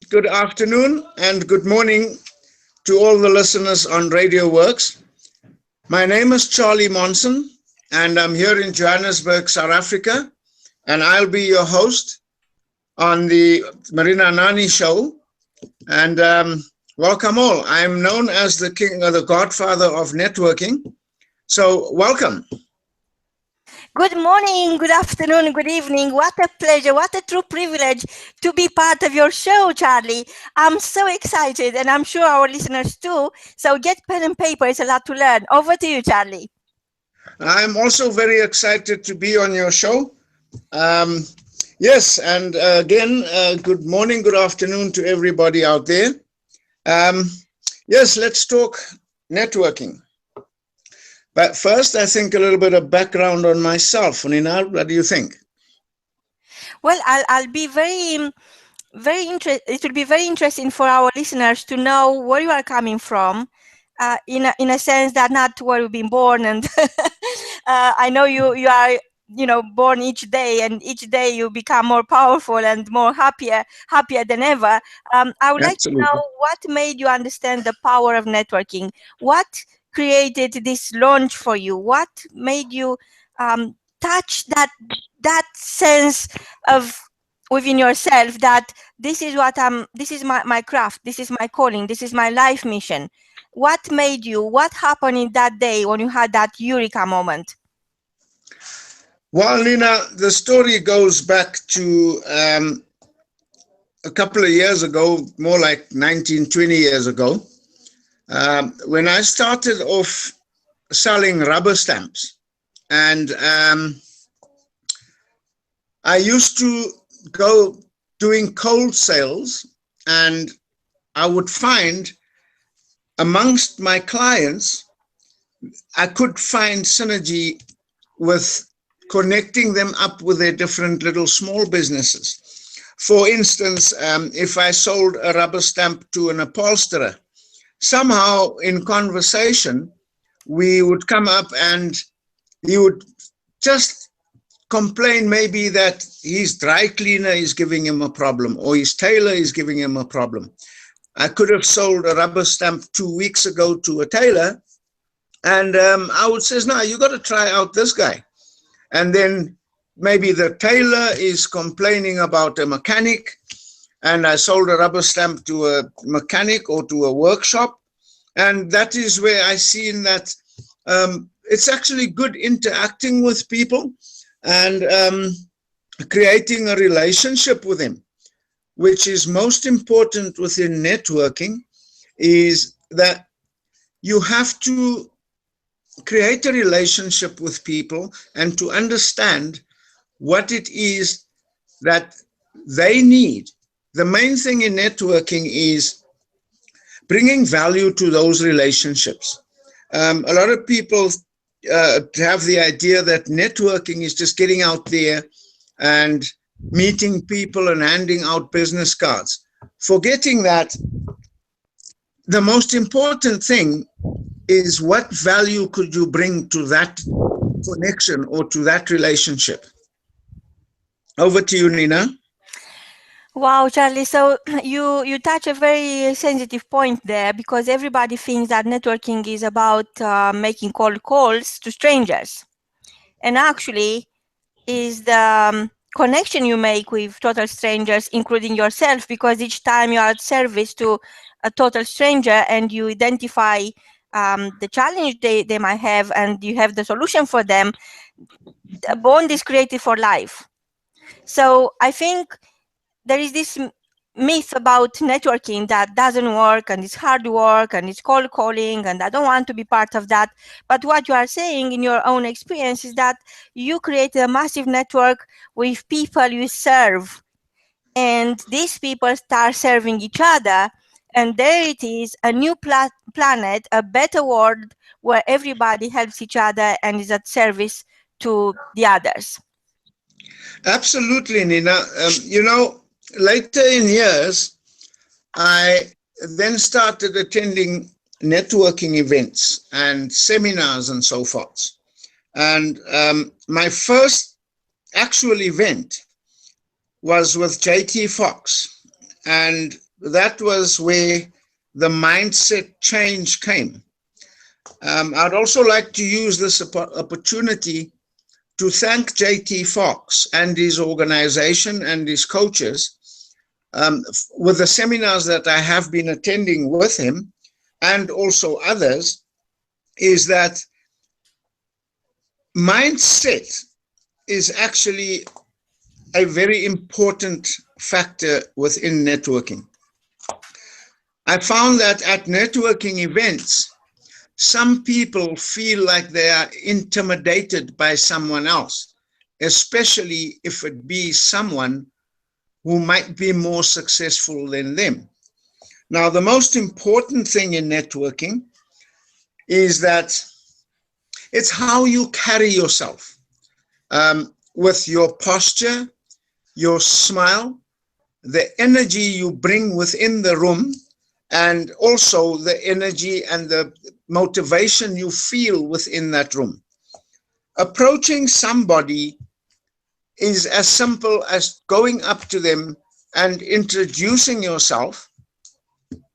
Good afternoon and good morning to all the listeners on Radio Works. My name is Charlie Monson and I'm here in Johannesburg, South Africa, and I'll be your host on the Marina Nani show. And welcome all. I'm known as the king or the godfather of networking. So welcome. Good morning, good afternoon, good evening. What a pleasure, what a true privilege to be part of your show, Charlie. I'm so excited, and I'm sure our listeners too. So get pen and paper, it's a lot to learn. Over to you, Charlie. I'm also very excited to be on your show. Yes, and again, good morning, good afternoon to everybody out there. Yes, let's talk networking. But first, I think a little bit of background on myself. Nina, what do you think? Well, I'll be very interested. It will be very interesting for our listeners to know where you are coming from, in a sense that not where you've been born, and I know you are born each day, and each day you become more powerful and more happier than ever. I would like to know what made you understand the power of networking. What created this launch for you? What made you touch that sense of within yourself that this is my craft, this is my calling, this is my life mission? What happened in that day when you had that eureka moment? Well, Nina, the story goes back to a couple of years ago, more like 19, 20 years ago, when I started off selling rubber stamps. And I used to go doing cold sales, and I would find amongst my clients, I could find synergy with connecting them up with their different little small businesses. For instance, if I sold a rubber stamp to an upholsterer, somehow in conversation, we would come up and he would just complain maybe that his dry cleaner is giving him a problem or his tailor is giving him a problem. I could have sold a rubber stamp 2 weeks ago to a tailor, and I would say, no, you got to try out this guy. And then maybe the tailor is complaining about a mechanic, and I sold a rubber stamp to a mechanic or to a workshop. And that is where I seen that it's actually good interacting with people and creating a relationship with them, which is most important within networking, is that you have to create a relationship with people and to understand what it is that they need. The main thing in networking is bringing value to those relationships. A lot of people have the idea that networking is just getting out there and meeting people and handing out business cards. Forgetting that the most important thing is what value could you bring to that connection or to that relationship. Over to you, Nina. Wow, Charlie. So you touch a very sensitive point there, because everybody thinks that networking is about making cold calls to strangers. And actually is the connection you make with total strangers, including yourself, because each time you are at service to a total stranger and you identify the challenge they might have and you have the solution for them, a bond is created for life. So I think there is this myth about networking that doesn't work and it's hard work and it's cold calling and I don't want to be part of that. But what you are saying in your own experience is that you create a massive network with people you serve, and these people start serving each other, and there it is, a new planet, a better world where everybody helps each other and is at service to the others. Absolutely, Nina. Later in years, I then started attending networking events and seminars and so forth. And my first actual event was with J.T. Fox. And that was where the mindset change came. I'd also like to use this opportunity to thank W.O.R.K.S and his organization and his coaches with the seminars that I have been attending with him and also others, is that mindset is actually a very important factor within networking. I found that at networking events, some people feel like they are intimidated by someone else, especially if it be someone who might be more successful than them. Now, the most important thing in networking is that it's how you carry yourself, with your posture, your smile, the energy you bring within the room, and also the energy and the motivation you feel within that room. Approaching somebody is as simple as going up to them and introducing yourself.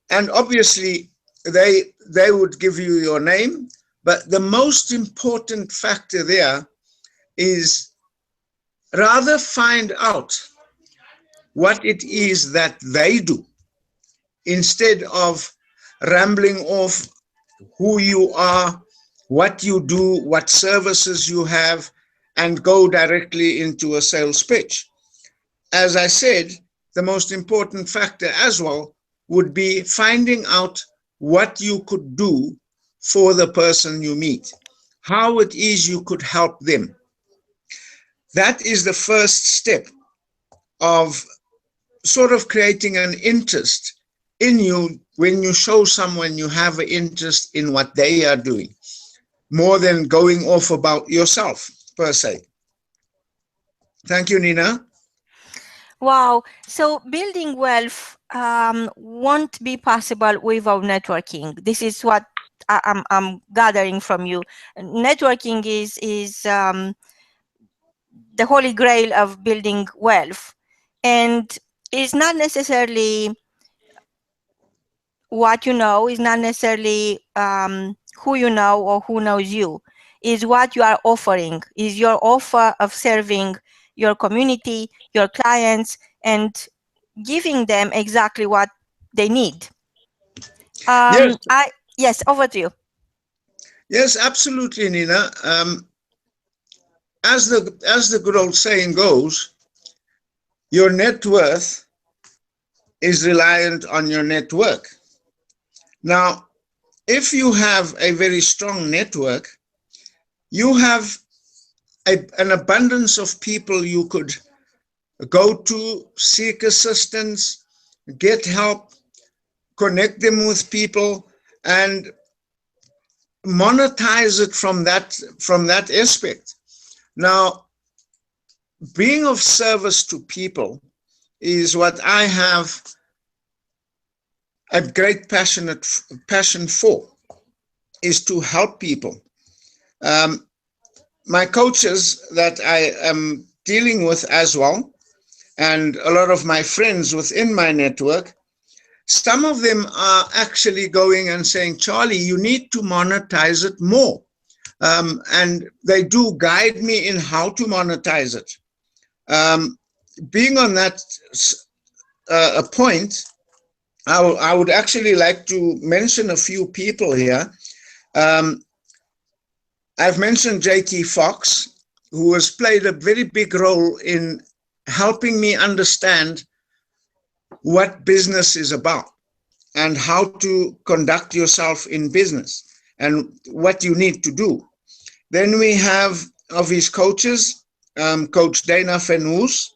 And obviously, they would give you your name. But the most important factor there is rather find out what it is that they do, instead of rambling off who you are, what you do, what services you have, and go directly into a sales pitch. As I said, the most important factor as well would be finding out what you could do for the person you meet, how it is you could help them. That is the first step of sort of creating an interest in you. When you show someone you have an interest in what they are doing, more than going off about yourself per se. Thank you, Nina. Wow. So building wealth won't be possible without networking. This is what I'm gathering from you. Networking is the holy grail of building wealth, and it's not necessarily what you know, is not necessarily who you know or who knows you. Is what you are offering, is your offer of serving your community, your clients, and giving them exactly what they need. Yes. Yes, over to you. Yes, absolutely, Nina. As the good old saying goes, your net worth is reliant on your network. Now, if you have a very strong network, you have an abundance of people you could go to, seek assistance, get help, connect them with people, and monetize it from that aspect. Now, being of service to people is what I have a great passion for, is to help people. My coaches that I am dealing with as well, and a lot of my friends within my network, some of them are actually going and saying, Charlie, you need to monetize it more. And they do guide me in how to monetize it. Being on that point, I would actually like to mention a few people here. I've mentioned W.O.R.K.S, who has played a very big role in helping me understand what business is about and how to conduct yourself in business and what you need to do. Then we have of his coaches, Coach Dana Fenhoes,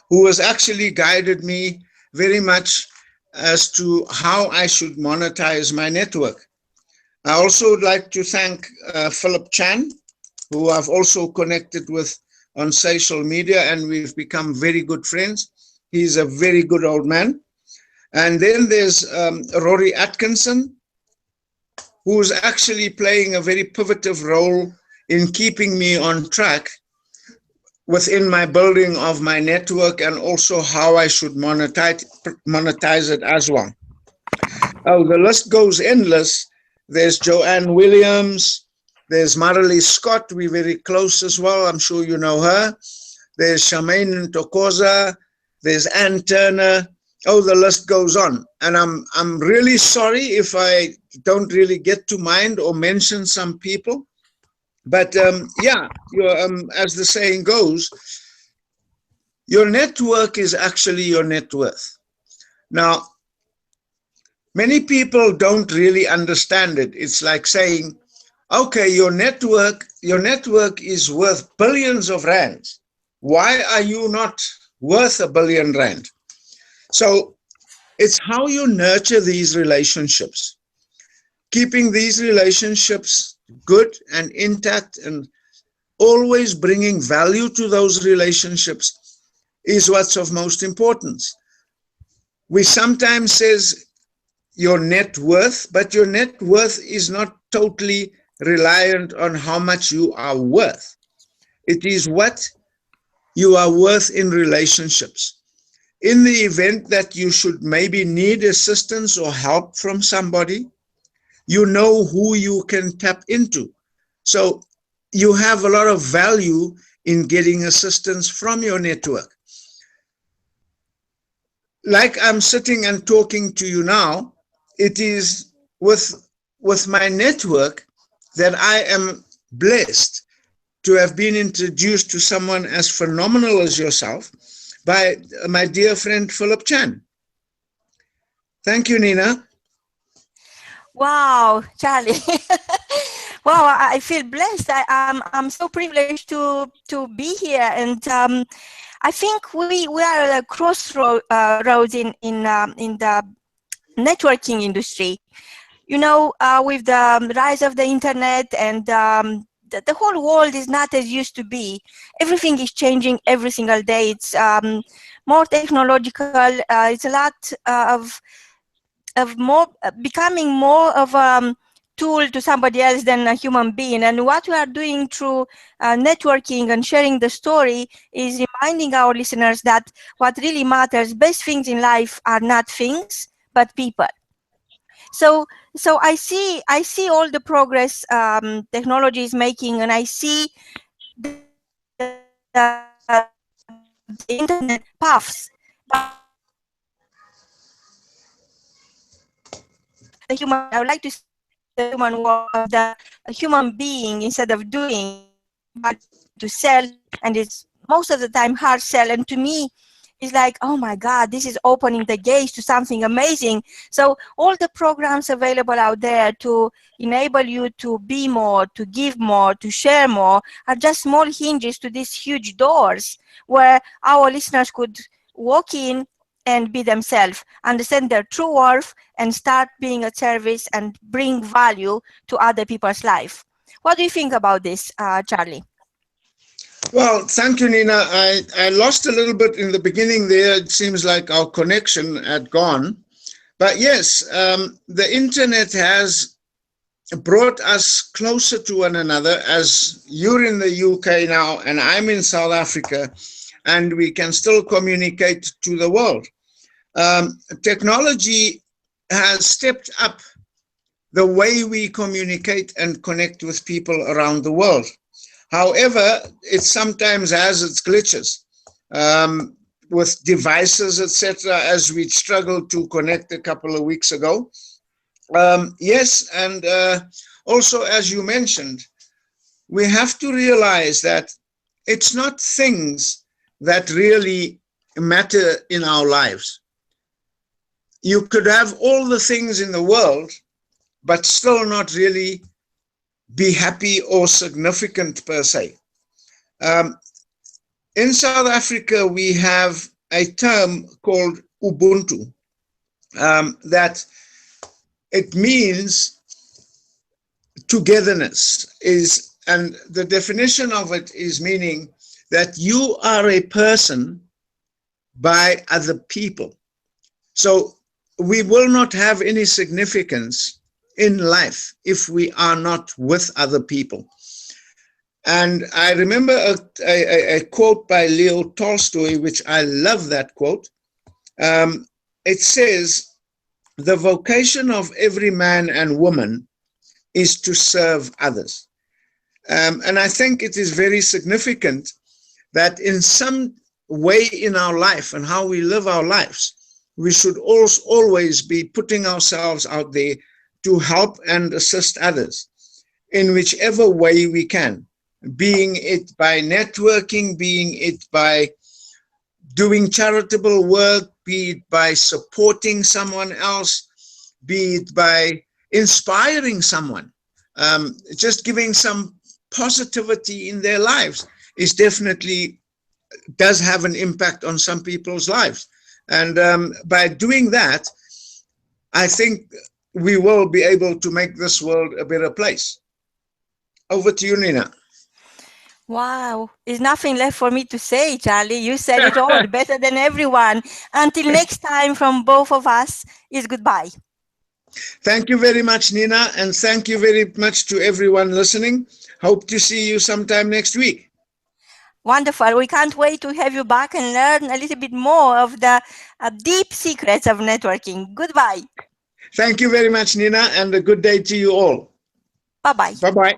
who has actually guided me very much as to how I should monetize my network. I also would like to thank Philip Chan, who I've also connected with on social media, and we've become very good friends. He's a very good old man. And then there's Rory Atkinson, who's actually playing a very pivotal role in keeping me on track within my building of my network, and also how I should monetize it as well. Oh, the list goes endless. There's Joanne Williams. There's Marilee Scott. We're very close as well. I'm sure you know her. There's Charmaine Ntokoza. There's Ann Turner. Oh, the list goes on. And I'm really sorry if I don't really get to mind or mention some people. But yeah, as the saying goes, your network is actually your net worth. Now, many people don't really understand it. It's like saying, okay, your network is worth billions of rands. Why are you not worth R1 billion? So it's how you nurture these relationships, keeping these relationships good and intact, and always bringing value to those relationships is what's of most importance. We sometimes says your net worth, but your net worth is not totally reliant on how much you are worth. It is what you are worth in relationships. In the event that you should maybe need assistance or help from somebody, you know who you can tap into. So you have a lot of value in getting assistance from your network. Like I'm sitting and talking to you now, it is with my network that I am blessed to have been introduced to someone as phenomenal as yourself by my dear friend Philip Chan. Thank you, Nina. Wow, Charlie. Wow, I feel blessed. I'm so privileged to be here, and I think we are at a crossroads in the networking industry. You know, with the rise of the internet, and the whole world is not as used to be. Everything is changing every single day. It's more technological. It's a lot of more becoming more of a tool to somebody else than a human being. And what we are doing through networking and sharing the story is reminding our listeners that what really matters, best things in life are not things, but people. So I see all the progress technology is making, and I see the internet paths. The human, I would like to say the human work of the human being, instead of doing to sell, and it's most of the time hard sell. And to me, it's like, oh my God, this is opening the gates to something amazing. So all the programs available out there to enable you to be more, to give more, to share more, are just small hinges to these huge doors where our listeners could walk in and be themselves, understand their true worth, and start being a service and bring value to other people's life. What do you think about this, Charlie? Well, thank you, Nina. I lost a little bit in the beginning there. It seems like our connection had gone. But yes, the internet has brought us closer to one another, as you're in the UK now and I'm in South Africa, and we can still communicate to the world. Technology has stepped up the way we communicate and connect with people around the world. However, it sometimes has its glitches with devices, etc., as we struggled to connect a couple of weeks ago. Yes, and also, as you mentioned, we have to realize that it's not things that really matter in our lives. You could have all the things in the world, but still not really be happy or significant per se. In South Africa, we have a term called Ubuntu, that it means togetherness, and the definition of it is meaning that you are a person by other people. So we will not have any significance in life if we are not with other people. And I remember a quote by Leo Tolstoy, which I love that quote. It says, "The vocation of every man and woman is to serve others." And I think it is very significant that in some way in our life and how we live our lives, we should always be putting ourselves out there to help and assist others in whichever way we can, being it by networking, being it by doing charitable work, be it by supporting someone else, be it by inspiring someone. Just giving some positivity in their lives is definitely does have an impact on some people's lives. And by doing that, I think we will be able to make this world a better place. Over to you, Nina. Wow, there's nothing left for me to say, Charlie. You said it all better than everyone. Until next time, from both of us, is goodbye. Thank you very much, Nina, and thank you very much to everyone listening. Hope to see you sometime next week. Wonderful. We can't wait to have you back and learn a little bit more of the deep secrets of networking. Goodbye. Thank you very much, Nina, and a good day to you all. Bye-bye. Bye-bye.